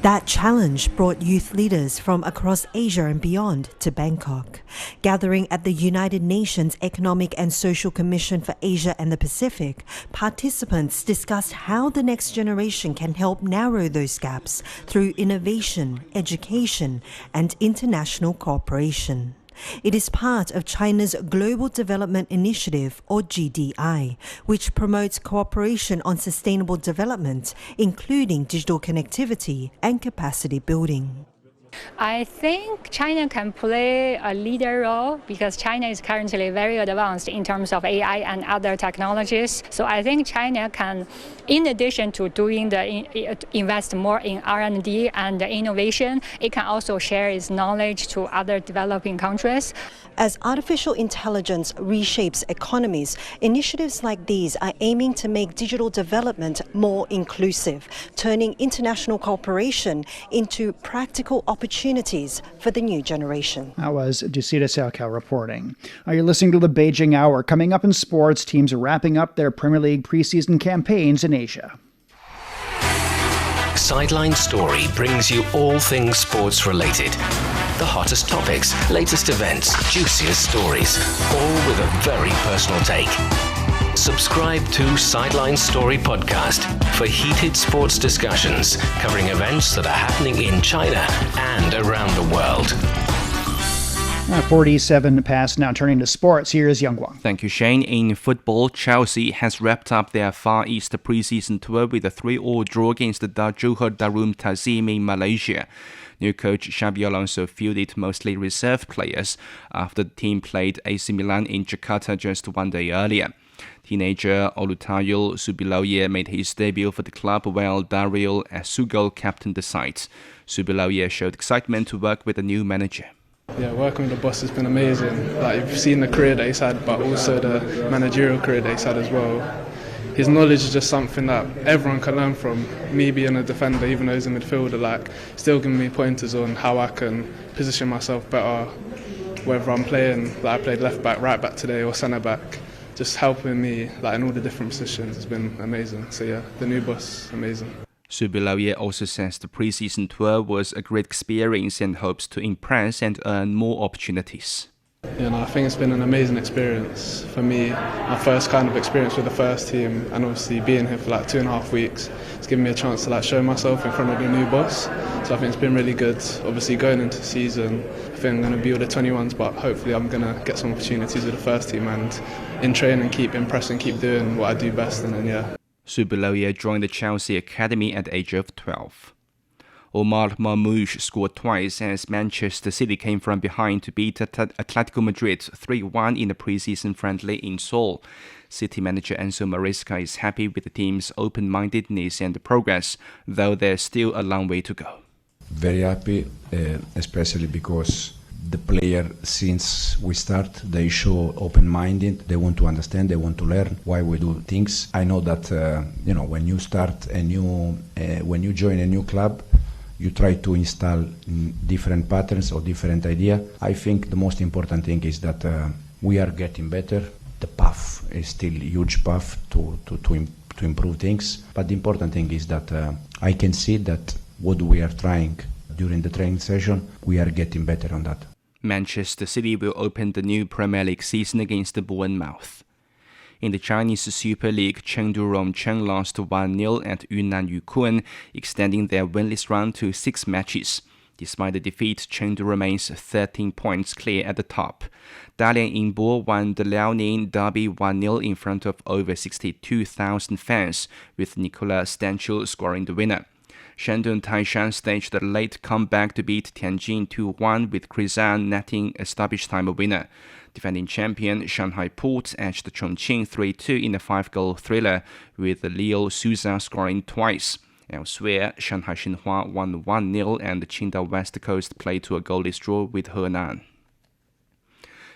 That challenge brought youth leaders from across Asia and beyond to Bangkok. Gathering at the United Nations Economic and Social Commission for Asia and the Pacific, participants discussed how the next generation can help narrow those gaps through innovation, education, and international cooperation. It is part of China's Global Development Initiative, or GDI, which promotes cooperation on sustainable development, including digital connectivity and capacity building. I think China can play a leader role because China is currently very advanced in terms of AI and other technologies. So I think China can, in addition to doing invest more in R&D and innovation, it can also share its knowledge to other developing countries. As artificial intelligence reshapes economies, initiatives like these are aiming to make digital development more inclusive, turning international cooperation into practical opportunities for the new generation. That was Desita Xiaoqiao reporting. You're listening to the Beijing Hour. Coming up in sports, teams are wrapping up their Premier League preseason campaigns in Asia. Sideline Story brings you all things sports related. The hottest topics, latest events, juiciest stories, all with a very personal take. Subscribe to Sideline Story Podcast for heated sports discussions covering events that are happening in China and around the world. 47 past now, turning to sports. Here's Yang Guang. Thank you, Shane. In football, Chelsea has wrapped up their Far East preseason tour with a 3-3 draw against the Johor Darul Ta'zim in Malaysia. New coach Xabi Alonso fielded mostly reserve players after the team played AC Milan in Jakarta just one day earlier. Teenager Olutayul Subiloye made his debut for the club while Daryl Asugal captained the side. Subiloye showed excitement to work with the new manager. Yeah, working with the boss has been amazing. Like, you've seen the career that he's had, but also the managerial career that he's had as well. His knowledge is just something that everyone can learn from. Me being a defender, even though he's a midfielder, like, still giving me pointers on how I can position myself better, whether I'm playing, like I played left back, right back today, or centre back. Just helping me, like, in all the different positions has been amazing. So yeah, the new boss, amazing. Subiloye also says the preseason tour was a great experience and hopes to impress and earn more opportunities. You know, I think it's been an amazing experience for me. My first kind of experience with the first team, and obviously being here for like 2.5 weeks, it's given me a chance to like show myself in front of the new boss. So I think it's been really good. Obviously going into the season, I think I'm going to be with the 21s, but hopefully I'm going to get some opportunities with the first team and in training keep impressing, keep doing what I do best, and then yeah. Subiloye joined the Chelsea Academy at the age of 12. Omar Marmoush scored twice as Manchester City came from behind to beat Atletico Madrid 3-1 in the preseason friendly in Seoul. City manager Enzo Maresca is happy with the team's open-mindedness and progress, though there's still a long way to go. Very happy, especially because the player, since we start, they show open-minded. They want to understand. They want to learn why we do things. I know that when you start when you join a new club, you try to install different patterns or different idea. I think the most important thing is that we are getting better. The path is still a huge path to improve things. But the important thing is that I can see that what we are trying during the training session, we are getting better on that. Manchester City will open the new Premier League season against Bournemouth. In the Chinese Super League, Chengdu Rongcheng lost 1-0 at Yunnan Yukun, extending their winless run to 6 matches. Despite the defeat, Chengdu remains 13 points clear at the top. Dalian Yingbo won the Liaoning derby 1-0 in front of over 62,000 fans, with Nicola Stanchel scoring the winner. Shandong Taishan staged a late comeback to beat Tianjin 2-1, with Krizan netting a stoppage time winner. Defending champion Shanghai Port edged Chongqing 3-2 in a 5-goal thriller, with Leo Souza scoring twice. Elsewhere, Shanghai Shenhua won 1-0 and Qingdao West Coast played to a goalless draw with Henan.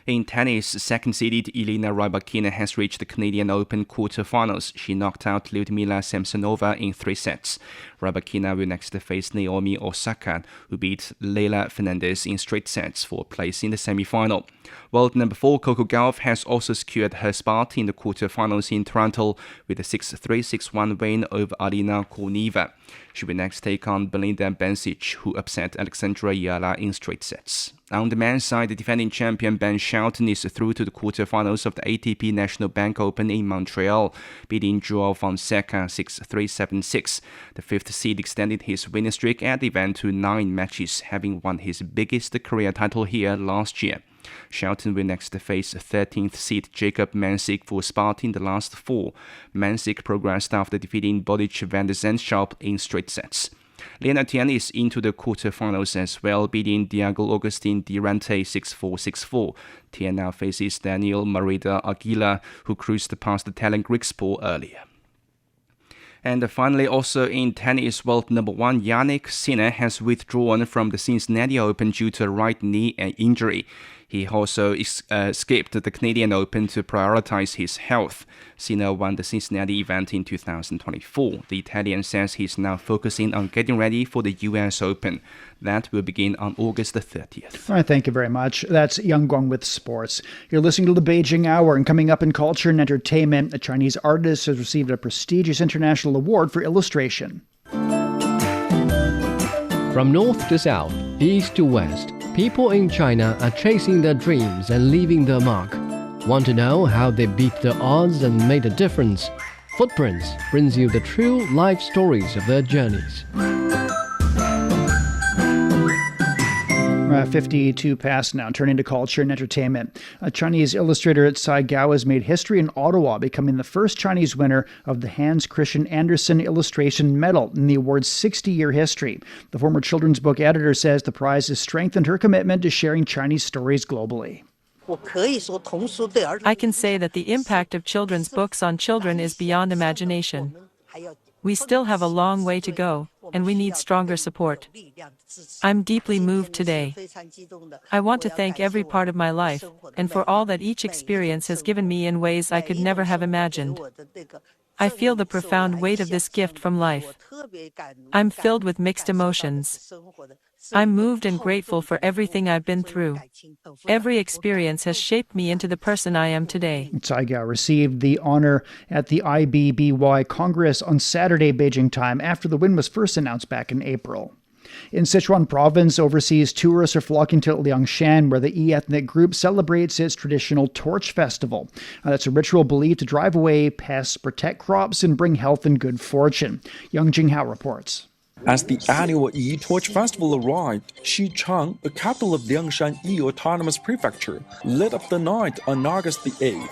In tennis, second-seeded Elena Rybakina has reached the Canadian Open quarter-finals. She knocked out Lyudmila Samsonova in 3 sets. Rybakina will next face Naomi Osaka, who beat Leila Fernandez in straight sets for a place in the semi-final. World number 4 Coco Gauff has also secured her spot in the quarter-finals in Toronto with a 6-3, 6-1 win over Alina Korneva. She will next take on Belinda Bencic, who upset Alexandra Yala in straight sets. On the men's side, the defending champion Ben Shelton is through to the quarterfinals of the ATP National Bank Open in Montreal, beating Joao Fonseca 6-3, 7-6. The 5th seed extended his winning streak at the event to 9 matches, having won his biggest career title here last year. Shelton will next face 13th seed Jacob Mansik for a spot in the last 4. Mansik progressed after defeating Boric van der Zandschulp in straight sets. Lena Tian is into the quarterfinals as well, beating Diego Agustin Durante 6-4, 6-4. Tian now faces Daniel Merida Aguila, who cruised past the Italian Grigspor earlier. And finally, also in tennis, world number 1 Jannik Sinner has withdrawn from the Cincinnati Open due to a right knee injury. He also escaped the Canadian Open to prioritize his health. Sinner won the Cincinnati event in 2024. The Italian says he's now focusing on getting ready for the US Open. That will begin on August the 30th. All right, thank you very much. That's Yang Guang with sports. You're listening to the Beijing Hour, and coming up in culture and entertainment, a Chinese artist has received a prestigious international award for illustration. From north to south, east to west, people in China are chasing their dreams and leaving their mark. Want to know how they beat the odds and made a difference? Footprints brings you the true life stories of their journeys. 52 past now, turning to culture and entertainment. A Chinese illustrator Tsai Gao has made history in Ottawa, becoming the first Chinese winner of the Hans Christian Andersen Illustration Medal in the award's 60-year history. The former children's book editor says the prize has strengthened her commitment to sharing Chinese stories globally. I can say that the impact of children's books on children is beyond imagination. We still have a long way to go, and we need stronger support. I'm deeply moved today. I want to thank every part of my life, and for all that each experience has given me in ways I could never have imagined. I feel the profound weight of this gift from life. I'm filled with mixed emotions. I'm moved and grateful for everything I've been through. Every experience has shaped me into the person I am today. Tsai Gao received the honor at the IBBY Congress on Saturday, Beijing time, after the win was first announced back in April. In Sichuan Province, overseas tourists are flocking to Liangshan, where the ethnic group celebrates its traditional Torch Festival. That's a ritual believed to drive away pests, protect crops, and bring health and good fortune. Yang Jinghao reports. As the annual Yi Torch Festival arrived, Xichang, the capital of Liangshan Yi Autonomous Prefecture, lit up the night on August the 8th.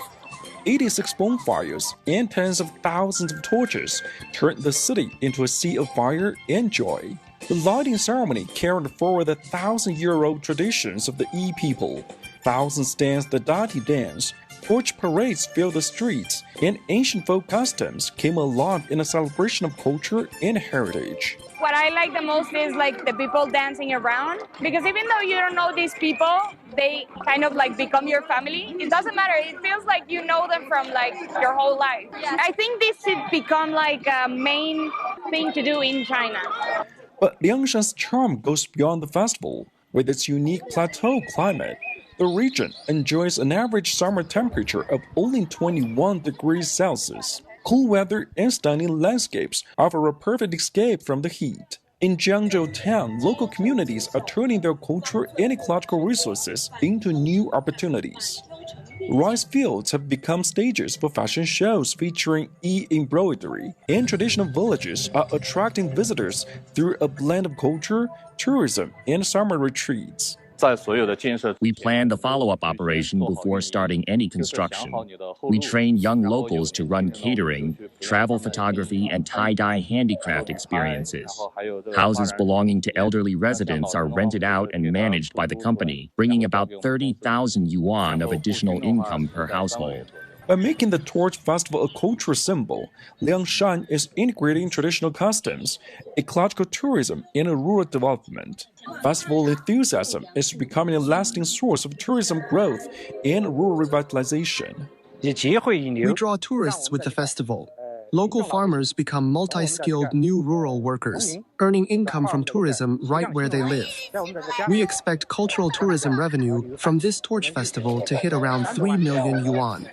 86 bonfires and tens of thousands of torches turned the city into a sea of fire and joy. The lighting ceremony carried forward the 1,000-year-old traditions of the Yi people. Thousands danced the Dati dance, torch parades filled the streets, and ancient folk customs came alive in a celebration of culture and heritage. What I like the most is like the people dancing around, because even though you don't know these people, they kind of like become your family. It doesn't matter. It feels like you know them from like your whole life. I think this should become like a main thing to do in China. But Liangshan's charm goes beyond the festival. With its unique plateau climate, the region enjoys an average summer temperature of only 21 degrees Celsius. Cool weather and stunning landscapes offer a perfect escape from the heat. In Jiangzhou town, local communities are turning their cultural and ecological resources into new opportunities. Rice fields have become stages for fashion shows featuring e-embroidery, and traditional villages are attracting visitors through a blend of culture, tourism, and summer retreats. We plan the follow-up operation before starting any construction. We train young locals to run catering, travel photography, and tie-dye handicraft experiences. Houses belonging to elderly residents are rented out and managed by the company, bringing about 30,000 yuan of additional income per household. By making the Torch Festival a cultural symbol, Liangshan is integrating traditional customs, ecological tourism, and rural development. Festival enthusiasm is becoming a lasting source of tourism growth and rural revitalization. We draw tourists with the festival. Local farmers become multi-skilled new rural workers, earning income from tourism right where they live. We expect cultural tourism revenue from this Torch Festival to hit around 3 million yuan.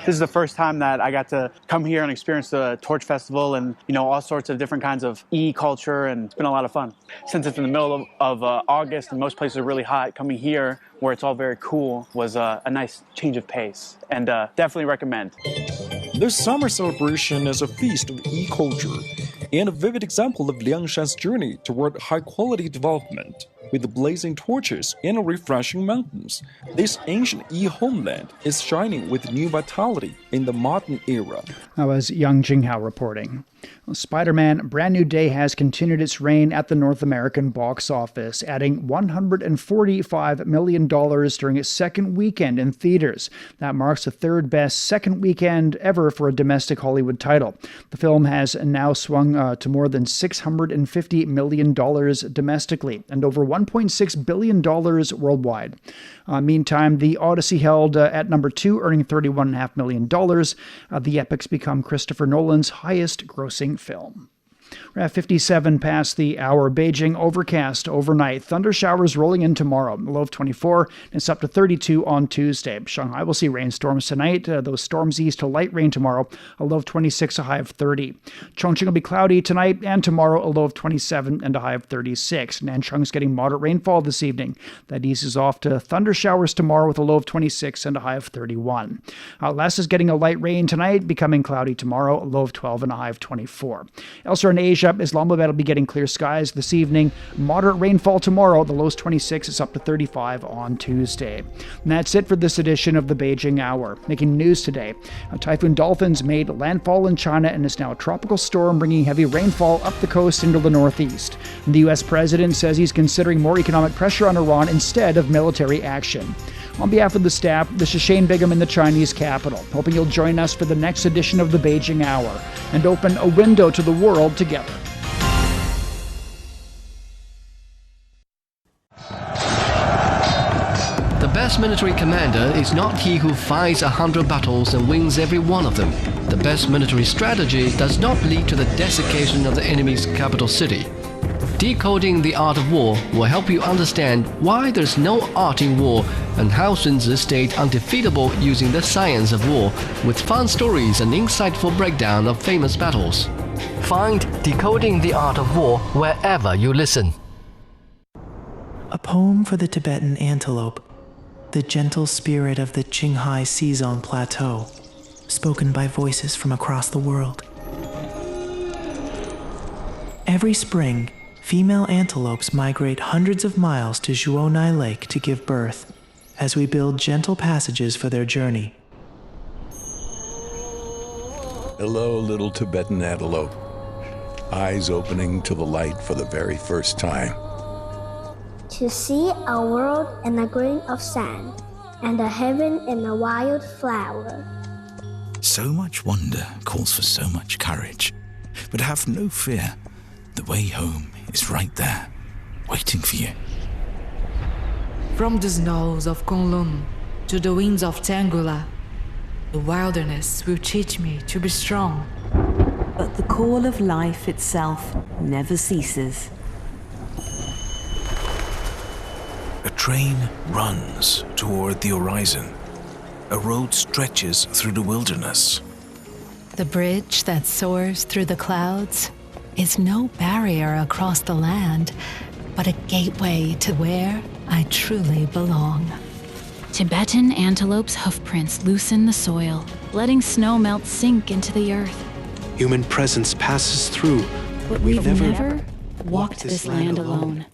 This is the first time that I got to come here and experience the Torch Festival and, all sorts of different kinds of e-culture, and it's been a lot of fun. Since it's in the middle of August and most places are really hot, coming here where it's all very cool was a nice change of pace, and definitely recommend. This summer celebration is a feast of e-culture and a vivid example of Liangshan's journey toward high-quality development. With the blazing torches and refreshing mountains, this ancient e-homeland is shining with new vitality in the modern era. That was Yang Jinghao reporting. Spider-Man Brand New Day has continued its reign at the North American box office, adding $145 million during its second weekend in theaters. That marks the third best second weekend ever for a domestic Hollywood title. The film has now swung to more than $650 million domestically and over $1.6 billion worldwide. Meantime, The Odyssey held at number 2, earning $31.5 million. The epic's become Christopher Nolan's highest grossing film. We're at 57 past the hour. Beijing overcast overnight. Thunder showers rolling in tomorrow. A low of 24. And it's up to 32 on Tuesday. Shanghai will see rainstorms tonight. Those storms ease to light rain tomorrow. A low of 26, a high of 30. Chongqing will be cloudy tonight and tomorrow. A low of 27 and a high of 36. Nanchang's getting moderate rainfall this evening. That eases off to thunder showers tomorrow with a low of 26 and a high of 31. Lhasa is getting a light rain tonight, becoming cloudy tomorrow. A low of 12 and a high of 24. Elsewhere in Asia, Islamabad will be getting clear skies this evening. Moderate rainfall tomorrow. The low is 26. It's up to 35 on Tuesday. And that's it for this edition of the Beijing Hour. Making news today, Typhoon Dolphins made landfall in China and is now a tropical storm bringing heavy rainfall up the coast into the northeast. And the U.S. president says he's considering more economic pressure on Iran instead of military action. On behalf of the staff, this is Shane Bigham in the Chinese capital, hoping you'll join us for the next edition of the Beijing Hour and open a window to the world together. The best military commander is not he who fights 100 battles and wins every one of them. The best military strategy does not lead to the desiccation of the enemy's capital city. Decoding the Art of War will help you understand why there's no art in war and how Sun Tzu stayed undefeatable using the science of war, with fun stories and insightful breakdown of famous battles. Find Decoding the Art of War wherever you listen. A poem for the Tibetan antelope, the gentle spirit of the Qinghai Sea Zone Plateau, spoken by voices from across the world. Every spring, female antelopes migrate hundreds of miles to Zhuonai Lake to give birth, as we build gentle passages for their journey. Hello, little Tibetan antelope. eyes opening to the light for the very first time. To see a world in a grain of sand, and a heaven in a wild flower. So much wonder calls for so much courage. But have no fear. The way home is right there, waiting for you. From the snows of Kunlun to the winds of Tangula, the wilderness will teach me to be strong. But the call of life itself never ceases. A train runs toward the horizon. A road stretches through the wilderness. The bridge that soars through the clouds is no barrier across the land, but a gateway to where I truly belong. Tibetan antelope's hoofprints loosen the soil, letting snow melt sink into the earth. Human presence passes through, but we've never walked this land alone.